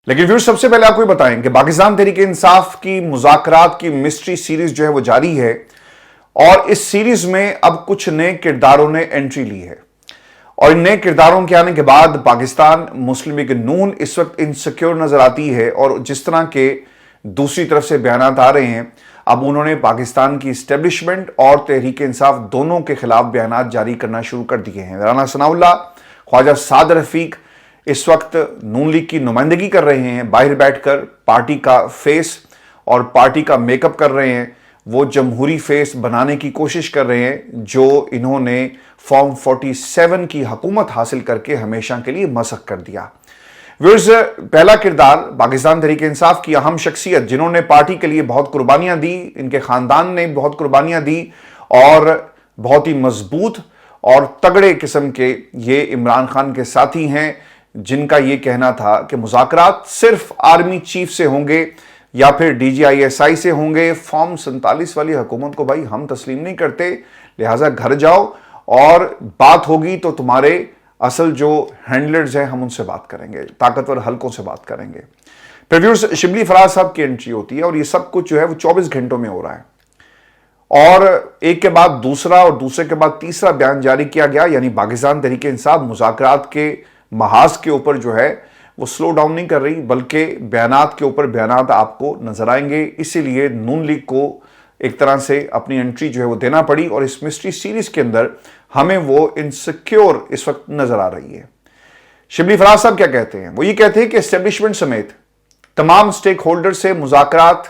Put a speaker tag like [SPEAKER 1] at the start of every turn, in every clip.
[SPEAKER 1] لیکن پھر سب سے پہلے آپ کو بتائیں کہ پاکستان تحریک انصاف کی مذاکرات کی مسٹری سیریز جو ہے وہ جاری ہے، اور اس سیریز میں اب کچھ نئے کرداروں نے انٹری لی ہے، اور ان نئے کرداروں کے آنے کے بعد پاکستان مسلم لیگ نون اس وقت انسیکیور نظر آتی ہے، اور جس طرح کے دوسری طرف سے بیانات آ رہے ہیں، اب انہوں نے پاکستان کی اسٹیبلشمنٹ اور تحریک انصاف دونوں کے خلاف بیانات جاری کرنا شروع کر دیے ہیں۔ رانا ثناء اللہ، خواجہ سعد رفیق اس وقت نون لیگ کی نمائندگی کر رہے ہیں، باہر بیٹھ کر پارٹی کا فیس اور پارٹی کا میک اپ کر رہے ہیں، وہ جمہوری فیس بنانے کی کوشش کر رہے ہیں جو انہوں نے فارم 47 کی حکومت حاصل کر کے ہمیشہ کے لیے مسخ کر دیا۔ ویورز، پہلا کردار پاکستان تحریک انصاف کی اہم شخصیت جنہوں نے پارٹی کے لیے بہت قربانیاں دی، ان کے خاندان نے بہت قربانیاں دی، اور بہت ہی مضبوط اور تگڑے قسم کے یہ عمران خان کے ساتھی ہیں، جن کا یہ کہنا تھا کہ مذاکرات صرف آرمی چیف سے ہوں گے یا پھر D G I S I سے ہوں گے، فارم 47 والی حکومت کو بھائی ہم تسلیم نہیں کرتے، لہٰذا گھر جاؤ اور بات ہوگی تو تمہارے اصل جو ہینڈلرز ہیں ہم ان سے بات کریں گے، طاقتور حلقوں سے بات کریں گے۔ پھر ویورز، شبلی فراز صاحب کی انٹری ہوتی ہے، اور یہ سب کچھ جو ہے وہ 24 گھنٹوں میں ہو رہا ہے، اور ایک کے بعد دوسرا اور دوسرے کے بعد تیسرا بیان جاری کیا گیا، یعنی پاکستان تحریک انصاف مذاکرات کے محاذ کے اوپر جو ہے وہ سلو ڈاؤن نہیں کر رہی، بلکہ بیانات کے اوپر بیانات آپ کو نظر آئیں گے۔ اسی لیے نون لیگ کو ایک طرح سے اپنی انٹری جو ہے وہ دینا پڑی، اور اس مسٹری سیریز کے اندر ہمیں وہ انسیکیور اس وقت نظر آ رہی ہے۔ شبلی فراز صاحب کیا کہتے ہیں؟ وہ یہ کہتے ہیں کہ اسٹیبلشمنٹ سمیت تمام سٹیک ہولڈر سے مذاکرات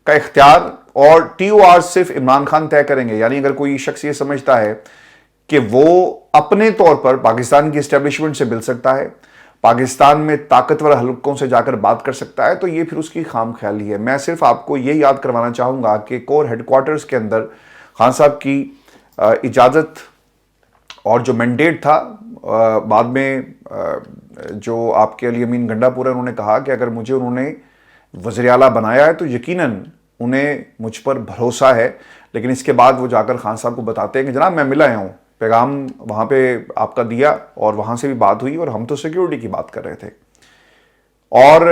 [SPEAKER 1] کا اختیار اور ٹی او آر صرف عمران خان طے کریں گے، یعنی اگر کوئی شخص یہ سمجھتا ہے کہ وہ اپنے طور پر پاکستان کی اسٹیبلشمنٹ سے مل سکتا ہے، پاکستان میں طاقتور حلقوں سے جا کر بات کر سکتا ہے، تو یہ پھر اس کی خام خیالی ہے۔ میں صرف آپ کو یہ یاد کروانا چاہوں گا کہ کور ہیڈ کوارٹرز کے اندر خان صاحب کی اجازت اور جو مینڈیٹ تھا، بعد میں جو آپ کے علی امین گنڈا پورا انہوں نے کہا کہ اگر مجھے انہوں نے وزیر اعلیٰ بنایا ہے تو یقیناً انہیں مجھ پر بھروسہ ہے، لیکن اس کے بعد وہ جا کر خان صاحب کو بتاتے ہیں کہ جناب میں ملا ہوں، پیغام وہاں پہ آپ کا دیا اور وہاں سے بھی بات ہوئی، اور ہم تو سیکیورٹی کی بات کر رہے تھے۔ اور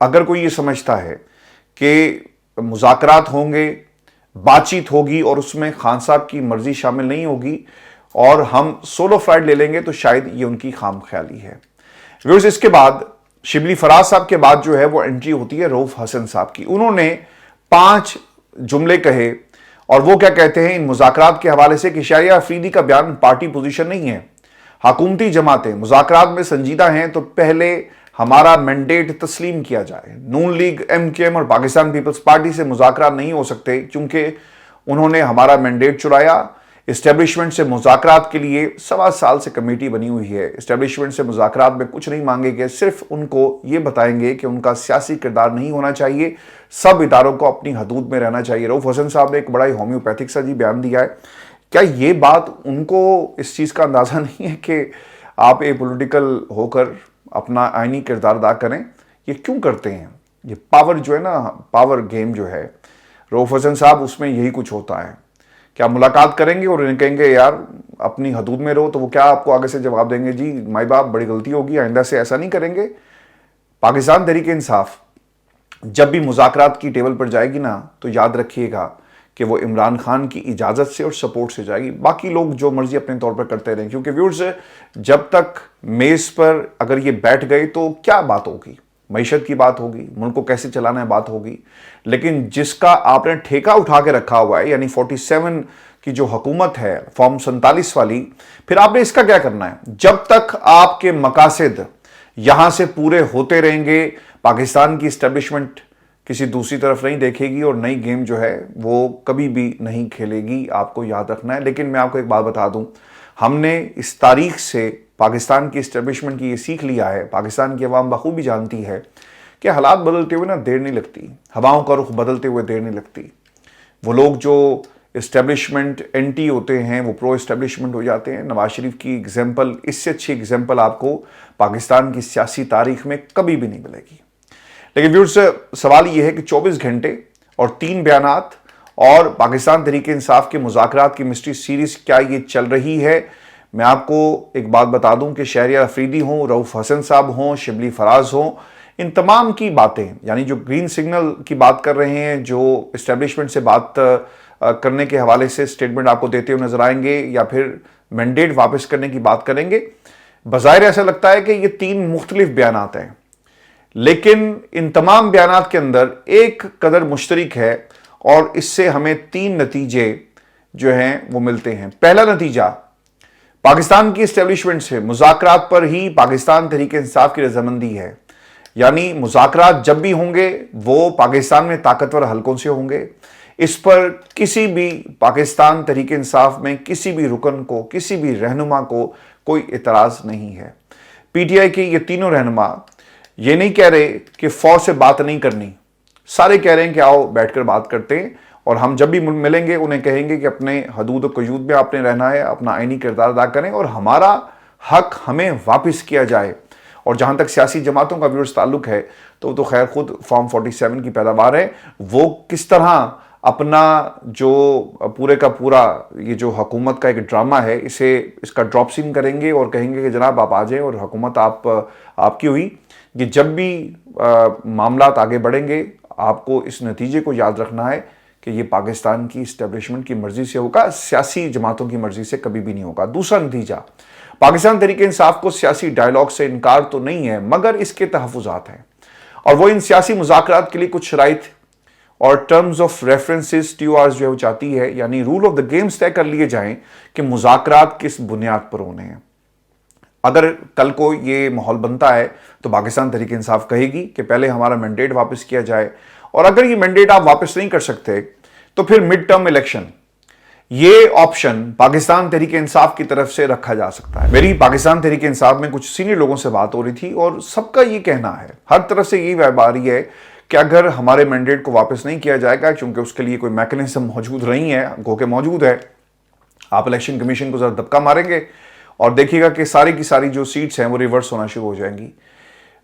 [SPEAKER 1] اگر کوئی یہ سمجھتا ہے کہ مذاکرات ہوں گے، بات چیت ہوگی اور اس میں خان صاحب کی مرضی شامل نہیں ہوگی اور ہم سولو فلائٹ لے لیں گے، تو شاید یہ ان کی خام خیالی ہے۔ ویورز، اس کے بعد شبلی فراز صاحب کے بعد جو ہے وہ انٹری ہوتی ہے رؤف حسن صاحب کی۔ انہوں نے 5 جملے کہے، اور وہ کیا کہتے ہیں ان مذاکرات کے حوالے سے کہ شہریار افریدی کا بیان پارٹی پوزیشن نہیں ہے، حکومتی جماعتیں مذاکرات میں سنجیدہ ہیں تو پہلے ہمارا مینڈیٹ تسلیم کیا جائے۔ نون لیگ، ایم کیو ایم اور پاکستان پیپلز پارٹی سے مذاکرات نہیں ہو سکتے کیونکہ انہوں نے ہمارا مینڈیٹ چرایا۔ اسٹیبلشمنٹ سے مذاکرات کے لیے 1.25 سال سے کمیٹی بنی ہوئی ہے، اسٹیبلشمنٹ سے مذاکرات میں کچھ نہیں مانگے گے، صرف ان کو یہ بتائیں گے کہ ان کا سیاسی کردار نہیں ہونا چاہیے، سب اداروں کو اپنی حدود میں رہنا چاہیے۔ رؤف حسن صاحب نے ایک بڑا ہی ہومیوپیتھک سا بیان دیا ہے۔ کیا یہ بات ان کو اس چیز کا اندازہ نہیں ہے کہ آپ اے پولیٹیکل ہو کر اپنا آئینی کردار ادا کریں؟ یہ کیوں کرتے ہیں؟ یہ پاور جو ہے نا، پاور گیم جو ہے رؤف حسن صاحب، اس میں یہی کچھ ہوتا ہے کہ آپ ملاقات کریں گے اور انہیں کہیں گے یار اپنی حدود میں رہو، تو وہ کیا آپ کو آگے سے جواب دیں گے؟ جی مائی باپ بڑی غلطی ہوگی، آئندہ سے ایسا نہیں کریں گے۔ پاکستان تحریک انصاف جب بھی مذاکرات کی ٹیبل پر جائے گی نا، تو یاد رکھیے گا کہ وہ عمران خان کی اجازت سے اور سپورٹ سے جائے گی، باقی لوگ جو مرضی اپنے طور پر کرتے رہیں، کیونکہ ویورز جب تک میز پر اگر یہ بیٹھ گئے تو کیا بات ہوگی؟ معیشت کی بات ہوگی، ملک کو کیسے چلانا ہے بات ہوگی، لیکن جس کا آپ نے ٹھیکہ اٹھا کے رکھا ہوا ہے، یعنی 47 کی جو حکومت ہے فارم 47 والی، پھر آپ نے اس کا کیا کرنا ہے؟ جب تک آپ کے مقاصد یہاں سے پورے ہوتے رہیں گے، پاکستان کی اسٹیبلشمنٹ کسی دوسری طرف نہیں دیکھے گی اور نئی گیم جو ہے وہ کبھی بھی نہیں کھیلے گی، آپ کو یاد رکھنا ہے۔ لیکن میں آپ کو ایک بات بتا دوں، ہم نے اس تاریخ سے پاکستان کی اسٹیبلشمنٹ کی یہ سیکھ لیا ہے، پاکستان کی عوام بخوبی جانتی ہے کہ حالات بدلتے ہوئے نا دیر نہیں لگتی، ہواؤں کا رخ بدلتے ہوئے دیر نہیں لگتی۔ وہ لوگ جو اسٹیبلشمنٹ اینٹی ہوتے ہیں وہ پرو اسٹیبلشمنٹ ہو جاتے ہیں۔ نواز شریف کی ایگزامپل، اس سے اچھی ایگزامپل آپ کو پاکستان کی سیاسی تاریخ میں کبھی بھی نہیں ملے گی۔ لیکن ویورز، سوال یہ ہے کہ 24 گھنٹے اور 3 بیانات اور پاکستان تحریک انصاف کے مذاکرات کی مسٹری سیریز کیا یہ چل رہی ہے؟ میں آپ کو ایک بات بتا دوں کہ شہریار افریدی ہوں، رؤف حسن صاحب ہوں، شبلی فراز ہوں، ان تمام کی باتیں، یعنی جو گرین سگنل کی بات کر رہے ہیں، جو اسٹیبلشمنٹ سے بات کرنے کے حوالے سے اسٹیٹمنٹ آپ کو دیتے ہوئے نظر آئیں گے، یا پھر مینڈیٹ واپس کرنے کی بات کریں گے، بظاہر ایسا لگتا ہے کہ یہ 3 مختلف بیانات ہیں، لیکن ان تمام بیانات کے اندر ایک قدر مشترک ہے، اور اس سے ہمیں 3 نتیجے جو ہیں وہ ملتے ہیں۔ پہلا نتیجہ، پاکستان کی اسٹیبلشمنٹ سے مذاکرات پر ہی پاکستان تحریک انصاف کی رضامندی ہے، یعنی مذاکرات جب بھی ہوں گے وہ پاکستان میں طاقتور حلقوں سے ہوں گے۔ اس پر کسی بھی پاکستان تحریک انصاف میں کسی بھی رکن کو، کسی بھی رہنما کو کوئی اعتراض نہیں ہے۔ پی ٹی آئی کے یہ تینوں رہنما یہ نہیں کہہ رہے کہ فوج سے بات نہیں کرنی، سارے کہہ رہے ہیں کہ آؤ بیٹھ کر بات کرتے ہیں، اور ہم جب بھی ملیں گے انہیں کہیں گے کہ اپنے حدود و قیود میں آپ نے رہنا ہے، اپنا آئینی کردار ادا کریں، اور ہمارا حق ہمیں واپس کیا جائے۔ اور جہاں تک سیاسی جماعتوں کا ویورز تعلق ہے تو وہ تو خیر خود فارم 47 کی پیداوار ہے، وہ کس طرح اپنا جو پورے کا پورا یہ جو حکومت کا ایک ڈرامہ ہے اس کا ڈراپ سین کریں گے اور کہیں گے کہ جناب آپ آ جائیں اور حکومت آپ کی ہوئی۔ یہ جب بھی معاملات آگے بڑھیں گے آپ کو اس نتیجے کو یاد رکھنا ہے کہ یہ پاکستان کی اسٹیبلشمنٹ کی مرضی سے ہوگا، سیاسی جماعتوں کی مرضی سے کبھی بھی نہیں ہوگا۔ دوسرا نتیجہ، پاکستان تحریک انصاف کو سیاسی ڈائیلاگ سے انکار تو نہیں ہے، مگر اس کے تحفظات ہیں، اور وہ ان سیاسی مذاکرات کے لیے کچھ شرائط اور ٹرمز آف ریفرنسز TORs جو ہے وہ چاہتی ہے، یعنی رول آف دا گیمز طے کر لیے جائیں کہ مذاکرات کس بنیاد پر ہونے ہیں۔ اگر کل کو یہ ماحول بنتا ہے تو پاکستان تحریک انصاف کہے گی کہ پہلے ہمارا مینڈیٹ واپس کیا جائے، اور اگر یہ مینڈیٹ آپ واپس نہیں کر سکتے تو پھر مڈ ٹرم الیکشن، یہ آپشن پاکستان تحریک انصاف کی طرف سے رکھا جا سکتا ہے۔ میری پاکستان تحریک انصاف میں کچھ سینئر لوگوں سے بات ہو رہی تھی، اور سب کا یہ کہنا ہے، ہر طرف سے یہی وائب آ رہی ہے کہ اگر ہمارے مینڈیٹ کو واپس نہیں کیا جائے گا، کیونکہ اس کے لیے کوئی میکنزم موجود نہیں ہے، گو کہ موجود ہے، آپ الیکشن کمیشن کو ذرا دبکا ماریں گے اور دیکھیے گا کہ ساری کی ساری جو سیٹس ہیں وہ ریورس ہونا شروع ہو جائیں گی۔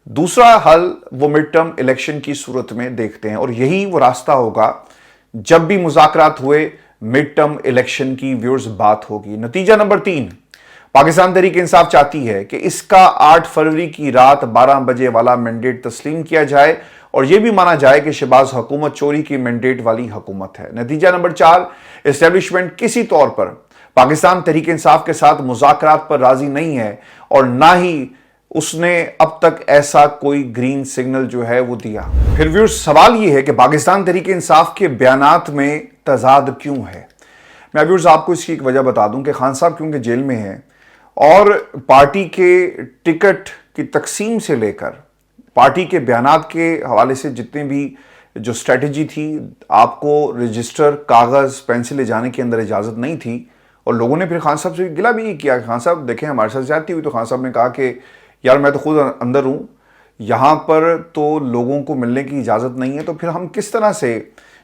[SPEAKER 1] دوسرا حل وہ مڈ ٹرم الیکشن کی صورت میں دیکھتے ہیں، اور یہی وہ راستہ ہوگا جب بھی مذاکرات ہوئے مڈ ٹرم الیکشن کی ویورز بات ہوگی۔ نتیجہ نمبر 3، پاکستان تحریک انصاف چاہتی ہے کہ اس کا 8 فروری کی رات 12 بجے والا مینڈیٹ تسلیم کیا جائے، اور یہ بھی مانا جائے کہ شہباز حکومت چوری کی مینڈیٹ والی حکومت ہے۔ نتیجہ نمبر 4، اسٹیبلشمنٹ کسی طور پر پاکستان تحریک انصاف کے ساتھ مذاکرات پر راضی نہیں ہے، اور نہ ہی اس نے اب تک ایسا کوئی گرین سگنل جو ہے وہ دیا۔ پھر ویورز سوال یہ ہے کہ پاکستان تحریک انصاف کے بیانات میں تضاد کیوں ہے؟ میں ویورز آپ کو اس کی ایک وجہ بتا دوں کہ خان صاحب کیونکہ جیل میں ہیں، اور پارٹی کے ٹکٹ کی تقسیم سے لے کر پارٹی کے بیانات کے حوالے سے جتنے بھی جو اسٹریٹجی تھی، آپ کو رجسٹر، کاغذ، پینسل لے جانے کے اندر اجازت نہیں تھی، اور لوگوں نے پھر خان صاحب سے گلا بھی یہ کیا کہ خان صاحب دیکھیں ہمارے ساتھ زیادتی ہوئی، تو خان صاحب نے کہا کہ یار میں تو خود اندر ہوں، یہاں پر تو لوگوں کو ملنے کی اجازت نہیں ہے، تو پھر ہم کس طرح سے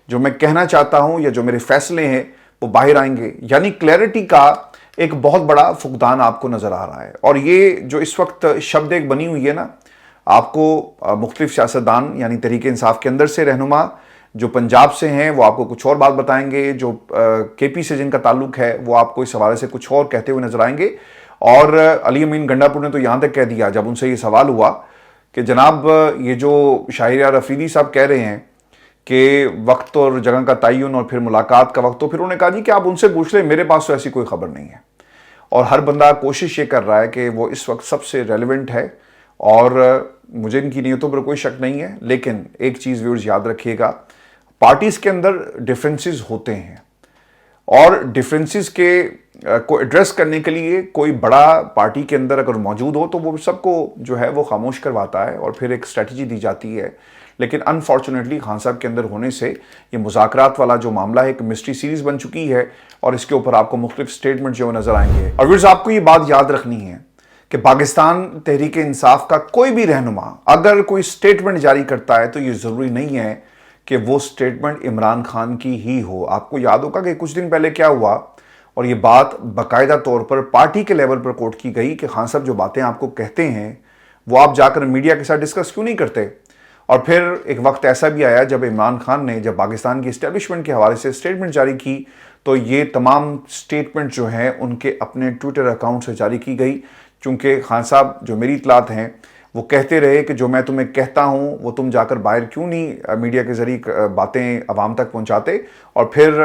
[SPEAKER 1] جو میں کہنا چاہتا ہوں یا جو میرے فیصلے ہیں وہ باہر آئیں گے؟ یعنی کلیئرٹی کا ایک بہت بڑا فقدان آپ کو نظر آ رہا ہے۔ اور یہ جو اس وقت شبد ایک بنی ہوئی ہے نا، آپ کو مختلف سیاستدان یعنی تحریک انصاف کے اندر سے رہنما جو پنجاب سے ہیں وہ آپ کو کچھ اور بات بتائیں گے، جو کے پی سے جن کا تعلق ہے وہ آپ کو اس حوالے سے کچھ اور کہتے ہوئے نظر آئیں گے۔ اور علی امین گنڈا پور نے تو یہاں تک کہہ دیا جب ان سے یہ سوال ہوا کہ جناب یہ جو شاہریار افریدی صاحب کہہ رہے ہیں کہ وقت اور جگہ کا تعین اور پھر ملاقات کا وقت، تو پھر انہوں نے کہا جی کہ آپ ان سے پوچھ لیں، میرے پاس تو ایسی کوئی خبر نہیں ہے۔ اور ہر بندہ کوشش یہ کر رہا ہے کہ وہ اس وقت سب سے ریلیونٹ ہے، اور مجھے ان کی نیتوں پر کوئی شک نہیں ہے، لیکن ایک چیز ویورز یاد رکھیے گا، پارٹیز کے اندر ڈیفرنسز ہوتے ہیں، اور ڈیفرنسز کو ایڈریس کرنے کے لیے کوئی بڑا پارٹی کے اندر اگر موجود ہو تو وہ سب کو جو ہے وہ خاموش کرواتا ہے اور پھر ایک اسٹریٹجی دی جاتی ہے۔ لیکن انفارچونیٹلی خان صاحب کے اندر ہونے سے یہ مذاکرات والا جو معاملہ ہے ایک مسٹری سیریز بن چکی ہے، اور اس کے اوپر آپ کو مختلف سٹیٹمنٹ جو نظر آئیں گے۔ اور ویورز آپ کو یہ بات یاد رکھنی ہے کہ پاکستان تحریک انصاف کا کوئی بھی رہنما اگر کوئی سٹیٹمنٹ جاری کرتا ہے تو یہ ضروری نہیں ہے کہ وہ سٹیٹمنٹ عمران خان کی ہی ہو۔ آپ کو یاد ہوگا کہ کچھ دن پہلے کیا ہوا، اور یہ بات باقاعدہ طور پر پارٹی کے لیول پر کوٹ کی گئی کہ خان صاحب جو باتیں آپ کو کہتے ہیں وہ آپ جا کر میڈیا کے ساتھ ڈسکس کیوں نہیں کرتے؟ اور پھر ایک وقت ایسا بھی آیا جب عمران خان نے جب پاکستان کی اسٹیبلشمنٹ کے حوالے سے سٹیٹمنٹ جاری کی تو یہ تمام سٹیٹمنٹ جو ہیں ان کے اپنے ٹویٹر اکاؤنٹ سے جاری کی گئی، چونکہ خان صاحب جو میری اطلاعات ہیں وہ کہتے رہے کہ جو میں تمہیں کہتا ہوں وہ تم جا کر باہر کیوں نہیں میڈیا کے ذریعے باتیں عوام تک پہنچاتے. اور پھر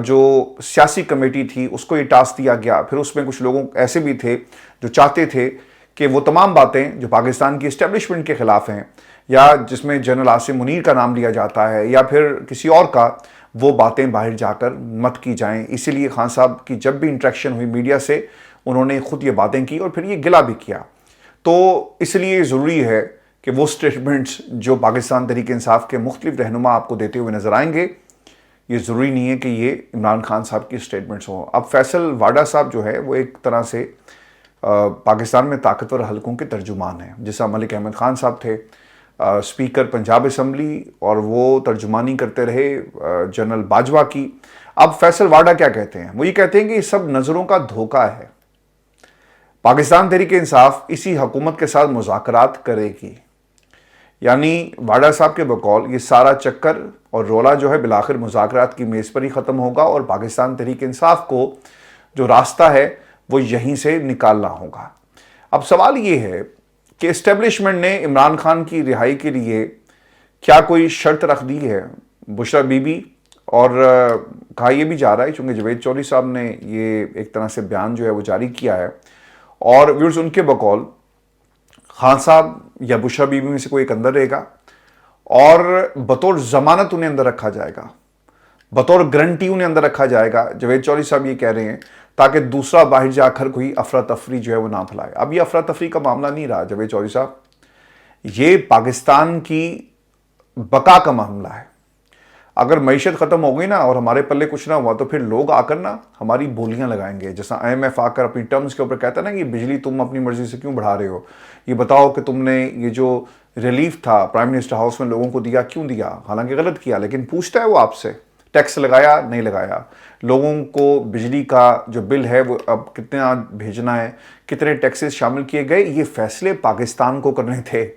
[SPEAKER 1] جو سیاسی کمیٹی تھی اس کو یہ ٹاسک دیا گیا. پھر اس میں کچھ لوگوں ایسے بھی تھے جو چاہتے تھے کہ وہ تمام باتیں جو پاکستان کی اسٹیبلشمنٹ کے خلاف ہیں, یا جس میں جنرل عاصم منیر کا نام لیا جاتا ہے یا پھر کسی اور کا, وہ باتیں باہر جا کر مت کی جائیں. اسی لیے خان صاحب کی جب بھی انٹریکشن ہوئی میڈیا سے, انہوں نے خود یہ باتیں کی اور پھر یہ گلا بھی کیا. تو اس لیے ضروری ہے کہ وہ سٹیٹمنٹس جو پاکستان تحریک انصاف کے مختلف رہنما آپ کو دیتے ہوئے نظر آئیں گے, یہ ضروری نہیں ہے کہ یہ عمران خان صاحب کی سٹیٹمنٹس ہوں. اب فیصل واڈا صاحب جو ہے وہ ایک طرح سے پاکستان میں طاقتور حلقوں کے ترجمان ہیں. جیسا ملک احمد خان صاحب تھے اسپیکر پنجاب اسمبلی, اور وہ ترجمانی کرتے رہے جنرل باجوہ کی. اب فیصل واڈا کیا کہتے ہیں؟ وہ یہ کہتے ہیں کہ یہ سب نظروں کا دھوکہ ہے. پاکستان تحریک انصاف اسی حکومت کے ساتھ مذاکرات کرے گی. یعنی واڈا صاحب کے بقول یہ سارا چکر اور رولا جو ہے بالآخر مذاکرات کی میز پر ہی ختم ہوگا, اور پاکستان تحریک انصاف کو جو راستہ ہے وہ یہیں سے نکالنا ہوگا. اب سوال یہ ہے کہ اسٹیبلشمنٹ نے عمران خان کی رہائی کے لیے کیا کوئی شرط رکھ دی ہے؟ بشرا بی بی, اور کہا یہ بھی جا رہا ہے چونکہ جوید چودھری صاحب نے یہ ایک طرح سے بیان جو ہے وہ جاری کیا ہے, اور ویورز ان کے بقول خان صاحب یا بشرا بی بی میں سے کوئی ایک اندر رہے گا, اور بطور ضمانت انہیں اندر رکھا جائے گا, بطور گارنٹی انہیں اندر رکھا جائے گا. جوید چودھری صاحب یہ کہہ رہے ہیں تاکہ دوسرا باہر جا کر کوئی افراتفری جو ہے وہ نہ پھیلائے. اب یہ افراتفری کا معاملہ نہیں رہا جوید چودھری صاحب, یہ پاکستان کی بقا کا معاملہ ہے. اگر معیشت ختم ہو گئی نا اور ہمارے پلے کچھ نہ ہوا تو پھر لوگ آ کر نا ہماری بولیاں لگائیں گے. جیسا IMF آ کر اپنی ٹرمز کے اوپر کہتا ہے نا کہ بجلی تم اپنی مرضی سے کیوں بڑھا رہے ہو, یہ بتاؤ کہ تم نے یہ جو ریلیف تھا پرائم منسٹر ہاؤس میں لوگوں کو دیا کیوں دیا, حالانکہ غلط کیا, لیکن پوچھتا ہے وہ آپ سے ٹیکس لگایا نہیں لگایا, لوگوں کو بجلی کا جو بل ہے وہ اب کتنا بھیجنا ہے, کتنے ٹیکسز شامل کیے گئے. یہ فیصلے پاکستان کو کرنے تھے.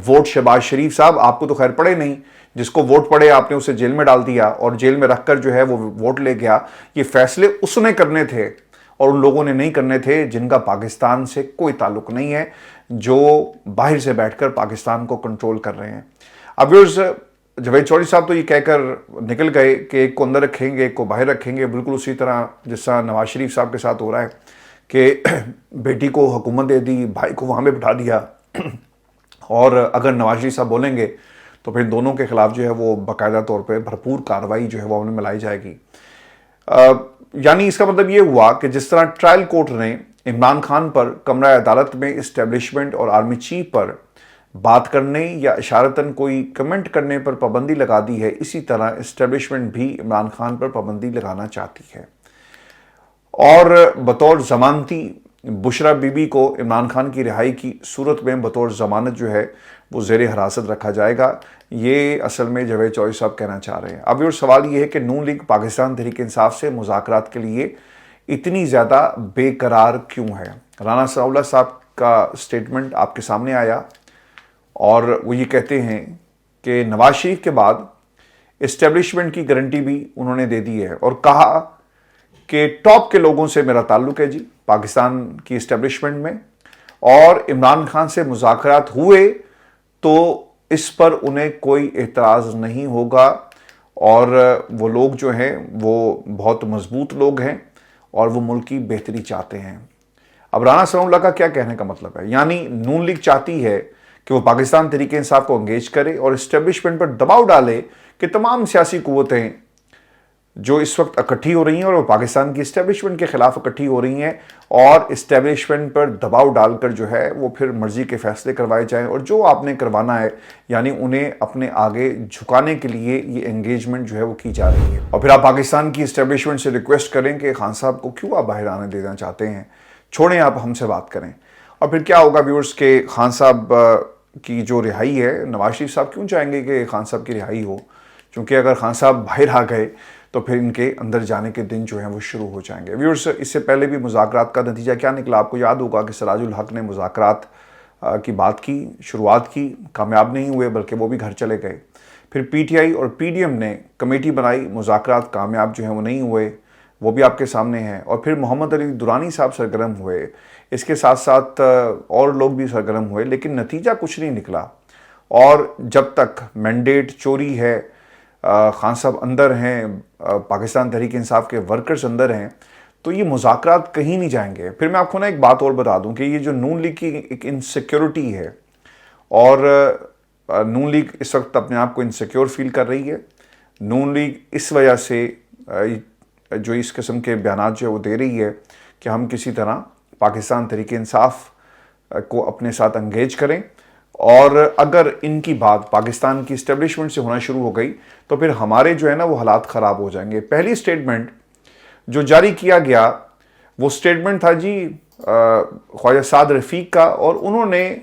[SPEAKER 1] ووٹ شہباز شریف صاحب آپ کو تو خیر پڑے نہیں, جس کو ووٹ پڑے آپ نے اسے جیل میں ڈال دیا اور جیل میں رکھ کر جو ہے وہ ووٹ لے گیا. یہ فیصلے اس نے کرنے تھے اور ان لوگوں نے نہیں کرنے تھے جن کا پاکستان سے کوئی تعلق نہیں ہے, جو باہر سے بیٹھ کر پاکستان کو کنٹرول کر رہے ہیں. اب جوید چودھری صاحب تو یہ کہہ کر نکل گئے کہ ایک کو اندر رکھیں گے ایک کو باہر رکھیں گے, بالکل اسی طرح جس طرح نواز شریف صاحب کے ساتھ ہو رہا ہے کہ بیٹی کو حکومت دے دی, بھائی کو وہاں پہ بٹھا دیا, اور اگر نواز شریف صاحب بولیں گے تو پھر دونوں کے خلاف جو ہے وہ باقاعدہ طور پہ بھرپور کارروائی جو ہے وہ عمل میں لائی جائے گی. یعنی اس کا مطلب یہ ہوا کہ جس طرح ٹرائل کورٹ نے عمران خان پر کمرہ عدالت میں اسٹیبلشمنٹ اور آرمی چیف پر بات کرنے یا اشارتاً کوئی کمنٹ کرنے پر پابندی لگا دی ہے, اسی طرح اسٹیبلشمنٹ بھی عمران خان پر پابندی لگانا چاہتی ہے. اور بطور ضمانتی بشرا بی بی کو عمران خان کی رہائی کی صورت میں بطور ضمانت جو ہے وہ زیر حراست رکھا جائے گا. یہ اصل میں جوید چودھری صاحب کہنا چاہ رہے ہیں. اب یہ سوال یہ ہے کہ نون لیگ پاکستان تحریک انصاف سے مذاکرات کے لیے اتنی زیادہ بے قرار کیوں ہے؟ رانا ثناء اللہ صاحب کا سٹیٹمنٹ آپ کے سامنے آیا, اور وہ یہ کہتے ہیں کہ نواز شریف کے بعد اسٹیبلشمنٹ کی گارنٹی بھی انہوں نے دے دی ہے, اور کہا کہ ٹاپ کے لوگوں سے میرا تعلق ہے جی پاکستان کی اسٹیبلشمنٹ میں, اور عمران خان سے مذاکرات ہوئے تو اس پر انہیں کوئی اعتراض نہیں ہوگا, اور وہ لوگ جو ہیں وہ بہت مضبوط لوگ ہیں اور وہ ملک کی بہتری چاہتے ہیں. اب رانا ثناء اللہ کا کیا کہنے کا مطلب ہے؟ یعنی نون لیگ چاہتی ہے کہ وہ پاکستان تحریک انصاف کو انگیج کرے اور اسٹیبلشمنٹ پر دباؤ ڈالے کہ تمام سیاسی قوتیں جو اس وقت اکٹھی ہو رہی ہیں اور وہ پاکستان کی اسٹیبلشمنٹ کے خلاف اکٹھی ہو رہی ہیں, اور اسٹیبلشمنٹ پر دباؤ ڈال کر جو ہے وہ پھر مرضی کے فیصلے کروائے جائیں, اور جو آپ نے کروانا ہے یعنی انہیں اپنے آگے جھکانے کے لیے یہ انگیجمنٹ جو ہے وہ کی جا رہی ہے. اور پھر آپ پاکستان کی اسٹیبلشمنٹ سے ریکویسٹ کریں کہ خان صاحب کو کیوں آپ باہر آنے دینا چاہتے ہیں, چھوڑیں آپ ہم سے بات کریں. اور پھر کیا ہوگا ویورز کے خان صاحب کی جو رہائی ہے, نواز شریف صاحب کیوں چاہیں گے کہ خان صاحب کی رہائی ہو؟ چونکہ اگر خان صاحب باہر آ گئے تو پھر ان کے اندر جانے کے دن جو ہیں وہ شروع ہو جائیں گے. ویورز اس سے پہلے بھی مذاکرات کا نتیجہ کیا نکلا آپ کو یاد ہوگا کہ سراج الحق نے مذاکرات کی بات کی, شروعات کی, کامیاب نہیں ہوئے بلکہ وہ بھی گھر چلے گئے. پھر PTI اور PDM نے کمیٹی بنائی, مذاکرات کامیاب جو ہیں وہ نہیں ہوئے, وہ بھی آپ کے سامنے ہیں، اور پھر محمد علی درانی صاحب سرگرم ہوئے، اس کے ساتھ ساتھ اور لوگ بھی سرگرم ہوئے، لیکن نتیجہ کچھ نہیں نکلا۔ اور جب تک مینڈیٹ چوری ہے، خان صاحب اندر ہیں، پاکستان تحریک انصاف کے ورکرز اندر ہیں، تو یہ مذاکرات کہیں نہیں جائیں گے۔ پھر میں آپ کو ایک بات اور بتا دوں کہ یہ جو نون لیگ کی ایک انسیکیورٹی ہے، اور نون لیگ اس وقت اپنے آپ کو انسیکیور فیل کر رہی ہے۔ نون لیگ اس وجہ سے جو اس قسم کے بیانات جو ہے وہ دے رہی ہے کہ ہم کسی طرح پاکستان تحریک انصاف کو اپنے ساتھ انگیج کریں، اور اگر ان کی بات پاکستان کی اسٹیبلشمنٹ سے ہونا شروع ہو گئی تو پھر ہمارے جو ہے نا وہ حالات خراب ہو جائیں گے۔ پہلی سٹیٹمنٹ جو جاری کیا گیا وہ سٹیٹمنٹ تھا جی خواجہ سعد رفیق کا، اور انہوں نے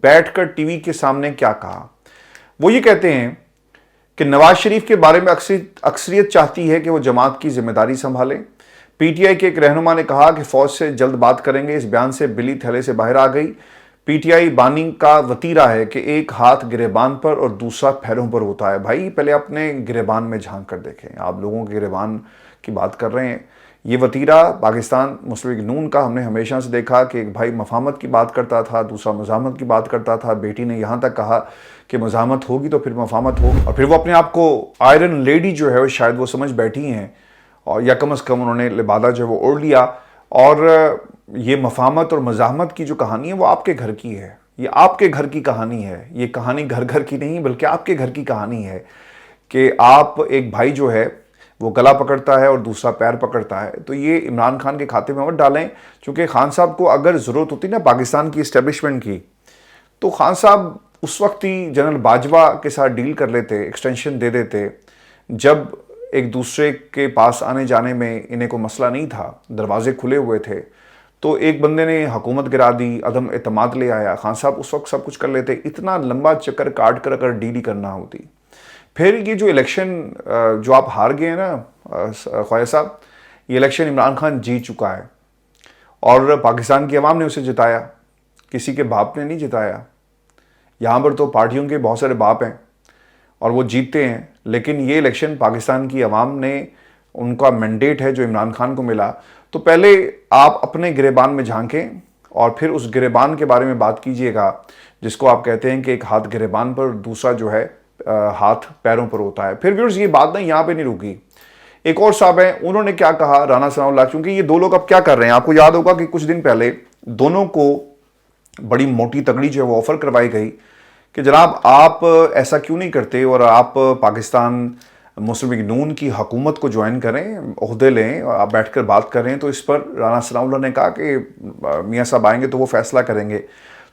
[SPEAKER 1] بیٹھ کر ٹی وی کے سامنے کیا کہا؟ وہ یہ کہتے ہیں کہ نواز شریف کے بارے میں اکثریت چاہتی ہے کہ وہ جماعت کی ذمہ داری سنبھالیں۔ پی ٹی آئی کے ایک رہنما نے کہا کہ فوج سے جلد بات کریں گے۔ اس بیان سے بلی تھیلے سے باہر آ گئی۔ پی ٹی آئی بانی کا وتیرہ ہے کہ ایک ہاتھ گریبان پر اور دوسرا پیروں پر ہوتا ہے۔ بھائی پہلے اپنے گریبان میں جھانک کر دیکھیں، آپ لوگوں کے گریبان کی بات کر رہے ہیں۔ یہ وتیرہ پاکستان مسلم لیگ نون کا ہم نے ہمیشہ سے دیکھا کہ ایک بھائی مفاہمت کی بات کرتا تھا، دوسرا مزاحمت کی بات کرتا تھا۔ بیٹی نے یہاں تک کہا کہ مزاحمت ہوگی تو پھر مفاہمت ہوگی، اور پھر وہ اپنے آپ کو آئرن لیڈی جو ہے شاید وہ سمجھ بیٹھی ہیں، اور یا کم از کم انہوں نے لبادہ جو ہے وہ اوڑھ لیا۔ اور یہ مفاہمت اور مزاحمت کی جو کہانی ہے وہ آپ کے گھر کی ہے، یہ آپ کے گھر کی کہانی ہے۔ یہ کہانی گھر گھر کی نہیں بلکہ آپ کے گھر کی کہانی ہے کہ آپ ایک بھائی جو ہے وہ گلا پکڑتا ہے اور دوسرا پیر پکڑتا ہے۔ تو یہ عمران خان کے کھاتے میں مت ڈالیں، چونکہ خان صاحب کو اگر ضرورت ہوتی نا پاکستان کی اسٹیبلشمنٹ کی، تو خان صاحب اس وقت ہی جنرل باجوہ کے ساتھ ڈیل کر لیتے، ایکسٹینشن دے دیتے، جب ایک دوسرے کے پاس آنے جانے میں انہیں کوئی مسئلہ نہیں تھا، دروازے کھلے ہوئے تھے۔ تو ایک بندے نے حکومت گرا دی، عدم اعتماد لے آیا، خان صاحب اس وقت سب کچھ کر لیتے۔ اتنا لمبا چکر کاٹ کر اگر ڈیل ہی کرنا ہوتی۔ پھر یہ جو الیکشن جو آپ ہار گئے ہیں نا خواجہ صاحب، یہ الیکشن عمران خان جیت چکا ہے، اور پاکستان کی عوام نے اسے جتایا، کسی کے باپ نے نہیں جتایا۔ یہاں پر تو پارٹیوں کے بہت سارے باپ ہیں اور وہ جیتتے ہیں، لیکن یہ الیکشن پاکستان کی عوام نے، ان کا مینڈیٹ ہے جو عمران خان کو ملا۔ تو پہلے آپ اپنے گریبان میں جھانکیں اور پھر اس گریبان کے بارے میں بات کیجئے گا جس کو آپ کہتے ہیں کہ ایک ہاتھ گریبان پر دوسرا جو ہے ہاتھ پیروں پر ہوتا ہے۔ پھر ویورز یہ بات نہیں یہاں پہ نہیں رکی، ایک اور صاحب ہیں، انہوں نے کیا کہا، رانا ثناء اللہ، کیونکہ یہ دو لوگ اب کیا کر رہے ہیں، آپ کو یاد ہوگا کہ کچھ دن پہلے دونوں کو بڑی موٹی تگڑی جو ہے وہ آفر کروائی گئی کہ جناب آپ ایسا کیوں نہیں کرتے اور آپ پاکستان مسلم لیگ نون کی حکومت کو جوائن کریں، عہدے لیں، اور آپ بیٹھ کر بات کریں۔ تو اس پر رانا ثناء اللہ نے کہا کہ میاں صاحب آئیں گے تو وہ فیصلہ کریں گے۔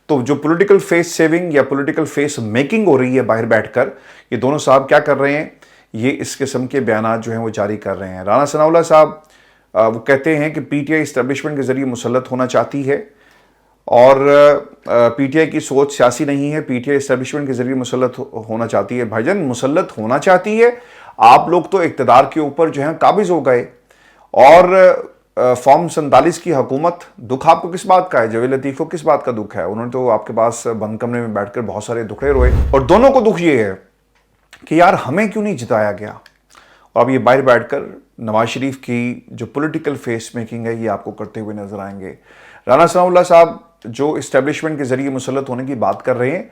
[SPEAKER 1] تو جو پولیٹیکل فیس سیونگ یا پولیٹیکل فیس میکنگ ہو رہی ہے باہر بیٹھ کر، یہ دونوں صاحب کیا کر رہے ہیں، یہ اس قسم کے بیانات جو ہیں وہ جاری کر رہے ہیں۔ رانا ثناء اللہ صاحب وہ کہتے ہیں کہ پی ٹی آئی اسٹیبلشمنٹ کے ذریعے مسلط ہونا چاہتی ہے، اور پی ٹی آئی کی سوچ سیاسی نہیں ہے، پی ٹی آئی اسٹیبلشمنٹ کے ذریعے مسلط ہونا چاہتی ہے۔ بھائی جان مسلط ہونا چاہتی ہے، آپ لوگ تو اقتدار کے اوپر جو ہیں قابض ہو گئے، اور فارم 47 کی حکومت، دکھ آپ کو کس بات کا ہے؟ جویل لطیف کو کس بات کا دکھ ہے؟ انہوں نے تو آپ کے پاس بند کمرے میں بیٹھ کر بہت سارے دکھڑے روئے، اور دونوں کو دکھ یہ ہے کہ یار ہمیں کیوں نہیں جتایا گیا۔ اور اب یہ باہر بیٹھ کر نواز شریف کی جو پولیٹیکل فیس میکنگ ہے یہ آپ کو کرتے ہوئے نظر آئیں گے۔ رانا ثناء اللہ صاحب جو اسٹیبلشمنٹ کے ذریعے مسلط ہونے کی بات کر رہے ہیں،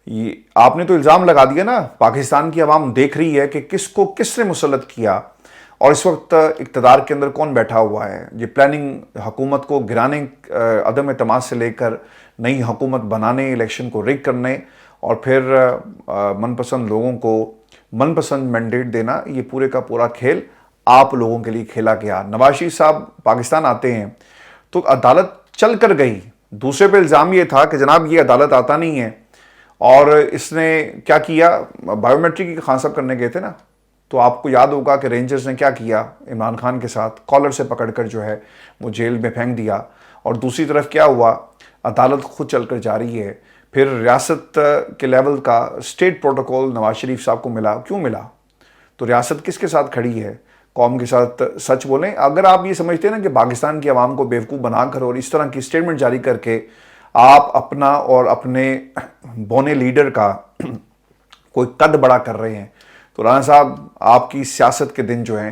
[SPEAKER 1] یہ آپ نے تو الزام لگا دیا نا، پاکستان کی عوام دیکھ رہی ہے کہ کس کو کس نے مسلط کیا، اور اس وقت اقتدار کے اندر کون بیٹھا ہوا ہے۔ یہ پلاننگ حکومت کو گرانے، عدم اعتماد سے لے کر نئی حکومت بنانے، الیکشن کو ریگ کرنے، اور پھر من پسند لوگوں کو من پسند مینڈیٹ دینا، یہ پورے کا پورا کھیل آپ لوگوں کے لیے کھیلا گیا۔ نواز شریف صاحب پاکستان آتے ہیں تو عدالت چل کر گئی، دوسرے پہ الزام یہ تھا کہ جناب یہ عدالت آتا نہیں ہے، اور اس نے کیا کیا، بائیو میٹرک کی خان صاحب کرنے گئے تھے نا، تو آپ کو یاد ہوگا کہ رینجرز نے کیا کیا عمران خان کے ساتھ، کالر سے پکڑ کر جو ہے وہ جیل میں پھینک دیا۔ اور دوسری طرف کیا ہوا، عدالت خود چل کر جا رہی ہے۔ پھر ریاست کے لیول کا اسٹیٹ پروٹوکول نواز شریف صاحب کو ملا، کیوں ملا؟ تو ریاست کس کے ساتھ کھڑی ہے؟ قوم کے ساتھ سچ بولیں۔ اگر آپ یہ سمجھتے ہیں نا کہ پاکستان کی عوام کو بیوقوف بنا کر اور اس طرح کی اسٹیٹمنٹ جاری کر کے آپ اپنا اور اپنے بونے لیڈر کا کوئی قد بڑا کر رہے ہیں، تو رانا صاحب آپ کی سیاست کے دن جو ہیں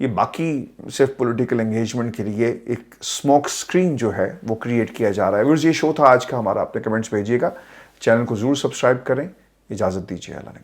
[SPEAKER 1] یہ باقی صرف پولیٹیکل انگیجمنٹ کے لیے ایک اسموک اسکرین جو ہے وہ کریٹ کیا جا رہا ہے. یہ شو تھا آج کا ہمارا. اپنے کمنٹس بھیجیے گا, چینل کو ضرور سبسکرائب کریں. اجازت دیجیے, اللہ نے